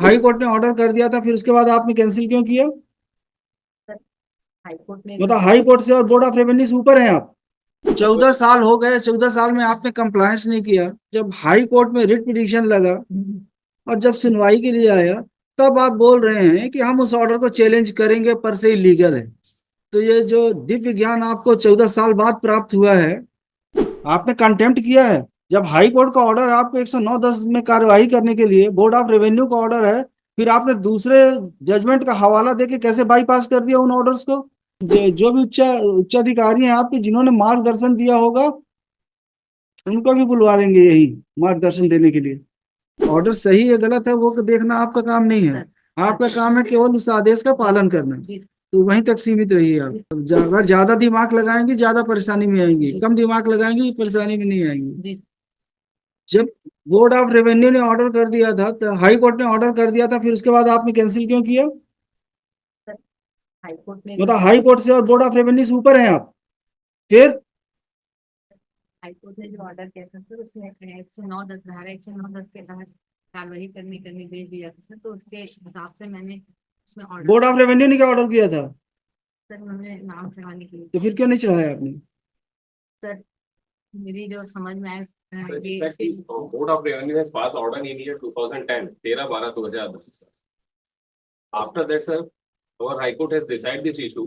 High court ने order कर दिया था, फिर उसके बाद आपने कैंसिल क्यों किया? हाई कोर्ट ने मतलब हाई कोर्ट से और बोर्ड ऑफ रेवेन्यू से ऊपर हैं आप। 14 साल हो गए, 14 साल में आपने कंप्लायंस नहीं किया। जब हाई कोर्ट में रिट पिटीशन लगा और जब सुनवाई के लिए आया, तब आप बोल रहे हैं कि हम उस ऑर्डर को चैलेंज करेंगे, पर से इलीगल है। तो ये जो दिव्य ज्ञान आपको 14 साल बाद प्राप्त हुआ है, आपने कंटेम्प्ट किया है। जब हाई कोर्ट का ऑर्डर आपको 109(10) में कार्यवाही करने के लिए, बोर्ड ऑफ रेवेन्यू का ऑर्डर है, फिर आपने दूसरे जजमेंट का हवाला देके कैसे बाईपास कर दिया उन ऑर्डर्स को? जो भी उच्चाधिकारी हैं आपके, जिन्होंने मार्गदर्शन दिया होगा, उनको भी बुलवा लेंगे यही मार्गदर्शन देने के लिए। ऑर्डर सही है गलत है वो देखना आपका काम नहीं है। आपका काम है केवल उस आदेश का पालन करना। तो वहीं तक सीमित रहिए आप। अगर ज्यादा दिमाग लगाएंगे ज्यादा परेशानी में आएंगी, कम दिमाग लगाएंगे परेशानी में नहीं आएंगी। जब बोर्ड ऑफ रेवेन्यू ने ऑर्डर कर दिया था, तो हाई कोर्ट ने ऑर्डर कर दिया था, फिर उसके बाद आपने कैंसिल क्यों किया? हाई कोर्ट ने मतलब हाई कोर्ट से और बोर्ड ऑफ रेवेन्यू से ऊपर हैं आप। फिर हाई कोर्ट ने जो ऑर्डर किया था सर, उसमें 109(10) धारा 109(10) के तहत कार्रवाई करने के निर्देश दिया था सर। तो उसके हिसाब से मैंने उसमें ऑर्डर, बोर्ड ऑफ रेवेन्यू ने क्या ऑर्डर किया था? सर उन्होंने नाम चढ़ाने के लिए। तो फिर क्यों नहीं चढ़ाया आपने? सर मेरी जो समझ में आया So ये in fact, the Board of Revenue has passed order in year 2010, 13/12/2010. After that, sir, our High Court has decided this issue.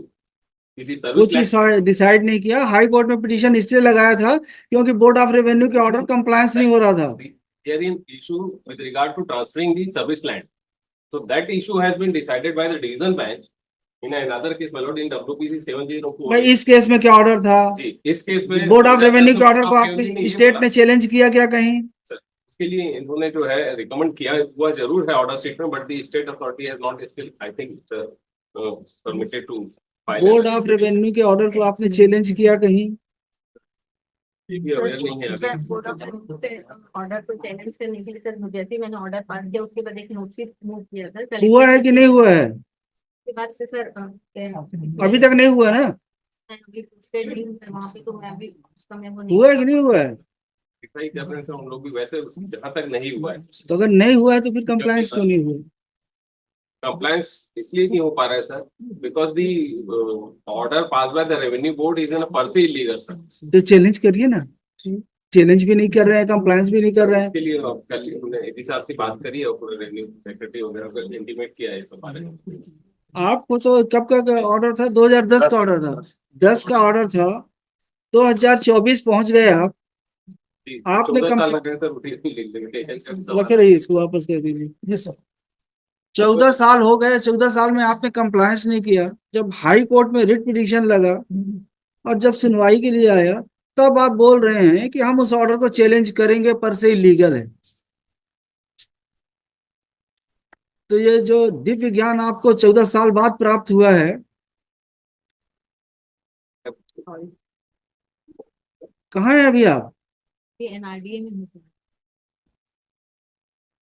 It is कुछ service land. डिसाइड नहीं किया। हाई कोर्ट में पिटीशन इसलिए लगाया था क्योंकि बोर्ड ऑफ रेवेन्यू के order compliance नहीं हो रहा था। There is issue with regard to transferring the service land. So that issue has been decided by the division bench in another case, my lord, in WPC 704. भाई इस case में क्या order था? जी, इस केस में बोर्ड ऑफ रेवेन्यू के order को आपने स्टेट ने चैलेंज किया क्या कहीं? इसके लिए इन्होंने जो है रिकमेंड किया हुआ जरूर है ऑर्डर शीट में, but the state authority has not still I think permitted to file. Board of revenue के ऑर्डर को आपने चैलेंज किया कहीं? अवेयर नहीं है सर बोर्ड ऑफ ऑर्डर को चैलेंज करने के लिए सर, जैसे ही मैंने ऑर्डर पास किया उसके बाद एक नोटिस मूव किया था। हुआ है कि नहीं हुआ है? उसके बाद से सर अभी तक नहीं हुआ ना? वहाँ पे तो मैं अभी उसका मैं वो हुआ है कि नहीं हुआ है? दिखाई कर रहे हैं सर, हम लोग भी वैसे जहाँ तक नहीं हुआ है। तो अगर नहीं हुआ है तो फिर कंप्लायंस क्यों नहीं हुआ? कंप्लायंस इसलिए नहीं हो पा रहा है sir, because the order pass by the revenue board is in पर से इलीगल सर। तो चैलेंज करिए ना। चैलेंज भी नहीं कर रहे हैं, कंप्लायंस भी नहीं कर रहे हैं। इसके लिए कल हमने एडी साहब से बात करी है और रेवेन्यू सेक्रेटरी वगैरह को इंटीमेट किया है इस बारे में। आपको तो कब का ऑर्डर था? 2010 का ऑर्डर था। 10 का ऑर्डर था, 2024 पहुंच गए आप। आपने 14 साल लगे सर, लिमिटेशन रखे रहिए, इसको वापस कर दीजिए। 14 साल हो गए, 14 साल में आपने कंप्लायंस नहीं किया। जब हाई कोर्ट में रिट पिटीशन लगा और जब सुनवाई के लिए आया, तब आप बोल रहे हैं कि हम उस ऑर्डर को चैलेंज करेंगे, पर से इलीगल है। तो ये जो दिव्य ज्ञान आपको 14 साल बाद प्राप्त हुआ है, कहाँ है अभी आप? ये एनआरडीए में हूँ सर,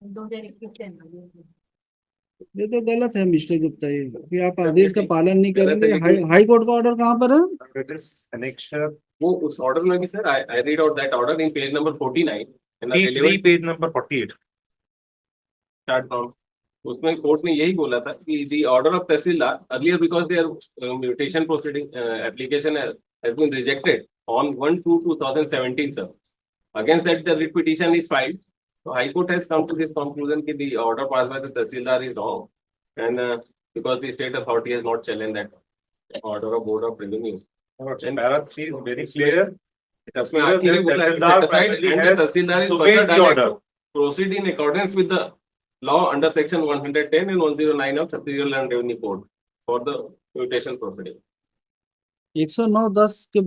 2021 से एनआरडीए में। ये तो गलत है मिस्टर गुप्ता, ये कि आप आदेश का पालन नहीं करेंगे। हाई कोर्ट का ऑर्डर कहाँ पर है? वो उस ऑर्डर में भी sir, I read out that order in page number 49 and page number 48 start from. उसमें कोर्ट ने यही बोला था कि the order of tehsildar earlier because there mutation proceeding application has been rejected on 1/2/2017 sir, against that the writ petition is filed. So High Court has come to this conclusion that the order passed by the Tahsildar is wrong, and because the state authority has not challenged that order of Board of Revenue. And Para 3 is very clear. उसमें actually बोला है कि set aside and the Tahsildar is further directed to proceed in accordance with the law under section 110 and 109 of Chhattisgarh Land Revenue Code for the mutation proceeding. 109(10) के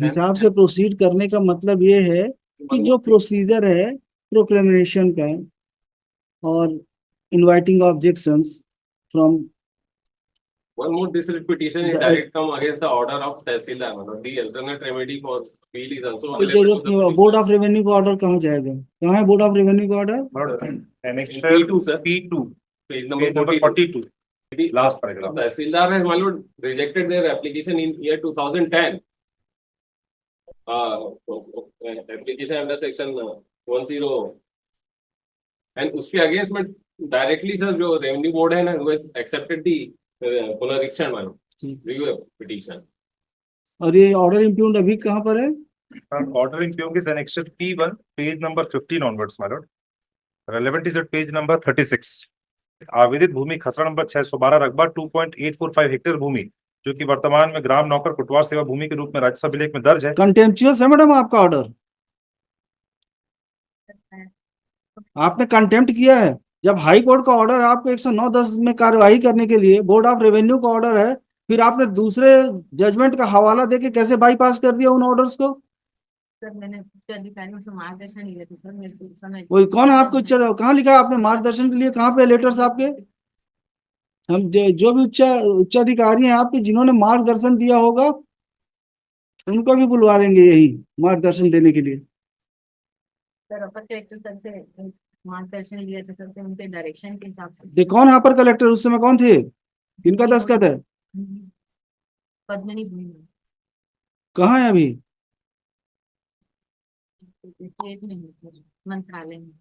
हिसाब से proceed करने का मतलब ये है कि जो प्रोसीजर है प्रोक्लेमेशन का और inviting objections from One more, this writ petition is direct come against the order of Tahsildar. The alternate remedy for appeal is also जरूरत नहीं। बोर्ड ऑफ रेवेन्यू का ऑर्डर कहाँ जाएगा? कहाँ है बोर्ड ऑफ रेवेन्यू का order? annexure P2 sir, P2 page page number number 42. 42 last paragraph. Tahsildar has, my lord, rejected their application in year 2010. Application under section 10, and उसके against में directly sir जो revenue board है ना वो accepted दी पुनरीक्षण one review petition. और ये order इम्प्यूग्ड अभी कहाँ पर है? Order impugned is annexure P1, page number 15 onwards, my lord. Relevant is at page number 36. आवेदित भूमि खसरा नंबर 612 रकबा 2.845 हेक्टेयर भूमि जो कि वर्तमान में ग्राम नौकर कुटवार सेवा भूमि के रूप में राज्य सभा लेख में दर्ज है। कंटेम्पचुअस है मैडम आपका ऑर्डर? आपने कंटेम्प्ट किया है। जब हाई कोर्ट का ऑर्डर है आपको 109(10) में कार्यवाही करने के लिए, बोर्ड ऑफ रेवेन्यू का ऑर्डर है, फिर आपने दूसरे जजमेंट का हवाला देके कैसे बाईपास कर दिया उन ऑर्डर्स को? सर मैंने उच्च अधिकारियों से मार्गदर्शन लिया था सर, मेरे को उस समय वही कौन है आपको कहाँ लिखा है आपने मार्गदर्शन के लिए? कहाँ पे लेटर्स आपके? हम जो भी उच्चाधिकारी हैं आपके जिन्होंने मार्गदर्शन दिया होगा उनको भी बुलवा लेंगे यही मार्गदर्शन देने के लिए। सर अपर कलेक्टर सर से मार्गदर्शन लिया था सर, उनके डायरेक्शन के हिसाब से। कौन है अपर कलेक्टर उस समय कौन थे? किनका दस्तखत है? पद्मिनी भूमि कहाँ है अभी? स्टेट में है सर, मंत्रालय में।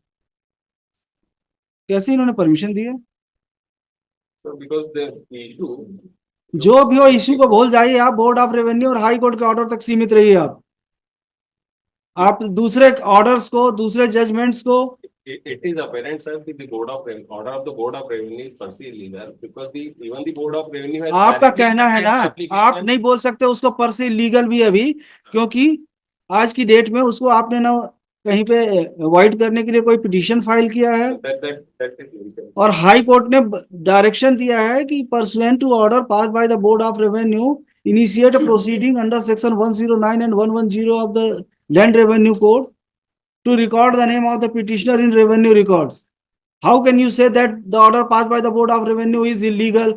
कैसे इन्होंने परमिशन दी है? So because the issue जो भी हो इश्यू को भूल जाइए आप, बोर्ड ऑफ रेवेन्यू और हाई कोर्ट के ऑर्डर तक सीमित रहिए आप दूसरे ऑर्डर्स को, दूसरे जजमेंट्स को। it is apparent sir that the order of the board of revenue is per se illegal because even the board of revenue has आपका directly कहना है ना, application- आप नहीं बोल सकते उसको पर से लीगल भी अभी, क्योंकि आज की डेट में उसको आपने ना कहीं पे अवॉइड करने के लिए कोई पिटीशन फाइल किया है that is illegal. और हाई कोर्ट ने डायरेक्शन दिया है कि pursuant to order pass by the board of revenue initiate proceeding under section 109 and 110 of the land revenue code to record the name of the petitioner in revenue records. How can you say that the order passed by the board of revenue is illegal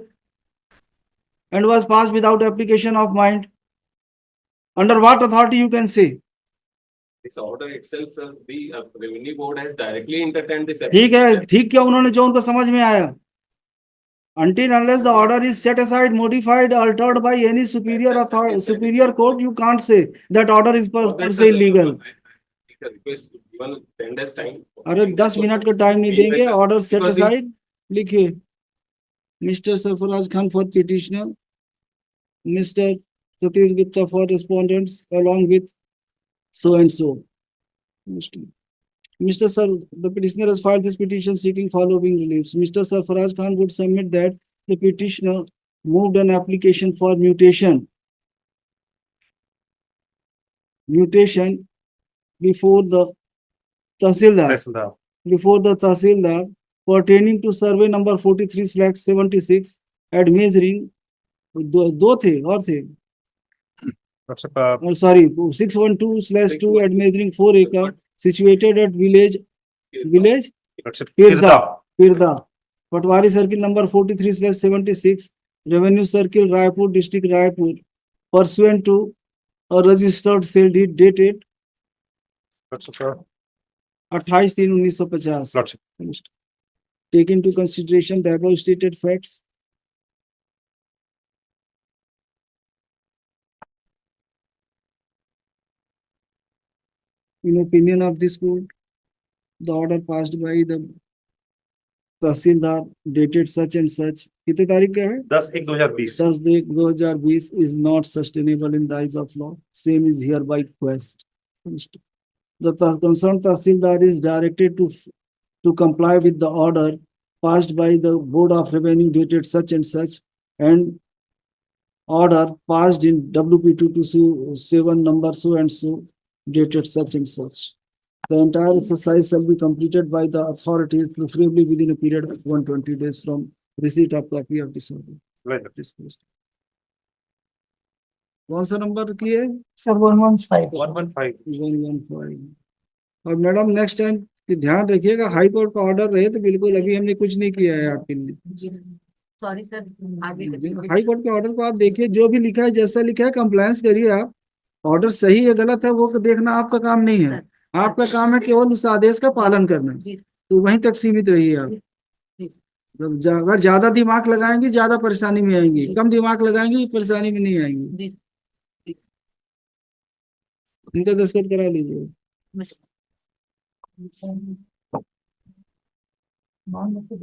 and was passed without application of mind? Under what authority you can say? This order itself sir, the revenue board has directly entertained this ठीक है, application. ठीक क्या उन्होंने जो उनको समझ में आया। Until unless the order is set aside, modified, altered by any superior authority, superior court, you can't say that order is per se illegal. Request given 10 days time. अरे 10 मिनट का टाइम नहीं देंगे, ऑर्डर सेट असाइड लिखिए। Mister Sarfaraz Khan for petitioner, mister Satish Gupta for respondents along with so and so. Mr. Sir, the petitioner has filed this petition seeking following reliefs. Mr. Sarfaraj Khan would submit that the petitioner moved an application for mutation before the Tahsildar, pertaining to survey number 43/76 at measuring दो थे और थे sorry 612/2 at measuring 4 acre situated at village Pirda, Patwari circle number 43/76, revenue circle Raipur district Raipur, pursuant to a registered sale deed dated 28/3/1950. Take into consideration the above stated facts. In opinion of this court, the order passed by the Tahsildar dated such and such, कितने तारीख का है? 10/1/2020 10/1/2020 is not sustainable in the eyes of law. Same is hereby quest. The concerned Tahsildar is directed to comply with the order passed by the Board of Revenue dated such and such and order passed in WP 227 number so and so dated such and such. The entire exercise shall be completed by the authorities preferably within a period of 120 days from receipt of copy of this order. कौन सा number की है? Sir 115 115 और madam next time ध्यान रखिएगा high court का order रहे तो बिल्कुल अभी हमने कुछ नहीं किया है आपके लिए। सॉरी सर, आगे हाई कोर्ट के ऑर्डर को आप देखिए, जो भी लिखा है जैसा लिखा है कंप्लायंस करिए आप। ऑर्डर सही है गलत है वो देखना आपका काम नहीं है, आपका काम है केवल उस आदेश का पालन करना, तो वहीं तक सीमित रहिए आप। अगर ज्यादा दिमाग लगाएंगे ज्यादा परेशानी में आएंगे, कम दिमाग लगाएंगे परेशानी में नहीं आएंगे। इनका दस्तखत करा लीजिए। मान लो तो